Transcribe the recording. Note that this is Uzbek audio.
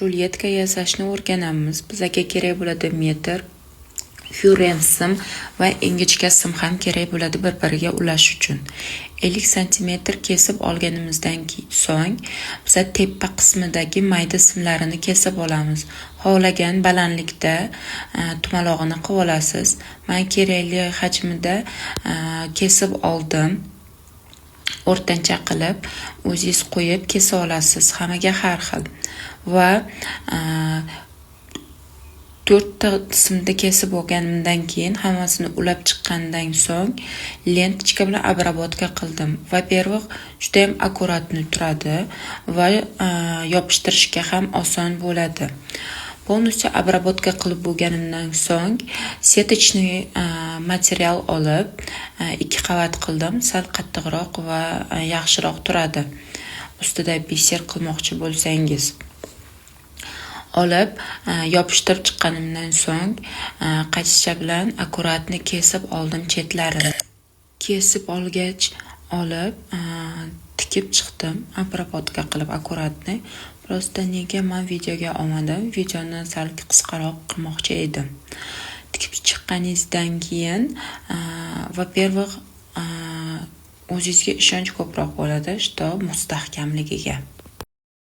Julyetka yasashni o'rganamiz. Bizga kerak bo'ladi metr, fyuren sim va ingichka sim ham kerak bo'ladi bir-biriga ulash uchun. 50 cm kesib olganimizdan so'ng biz tepa qismidagi mayda simlarini kesib olamiz. Xohlagan balandlikda tumalog'ini qilib olasiz. Men kerakli hajmida kesib oldim. O'rtancha qilib o'zingiz qo'yib kesa olasiz. Hammaga har xil. Va 4 qismda kesib olganimdan keyin hammasini ulab chiqqandan so'ng lentichka bilan обработка qildim. Va-первых, juda ham akkuratni turadi va yopishtirishga ham oson bo'ladi. Полностью обработка qilib bo'lganimdan so'ng setочный material olib 2 qavat qildim. Sal qattiqroq va yaxshiroq turadi. Ustida biser qilmoqchi bo'lsangiz. Olib yopishtirib chiqqanimdan so'ng qachicha bilan akkuratni kesib oldim chetlarini. Kesib olgach olib tikib chiqdim. Обработка qilib akkuratni. Prosta nega men videoga olmadim? Videoni sal qisqaroq qilmoqchi edim. Tikib chiqqaningizdan keyin во-первых, o'zingizga ishonch ko'proq bo'ladi, что mustahkamligiga.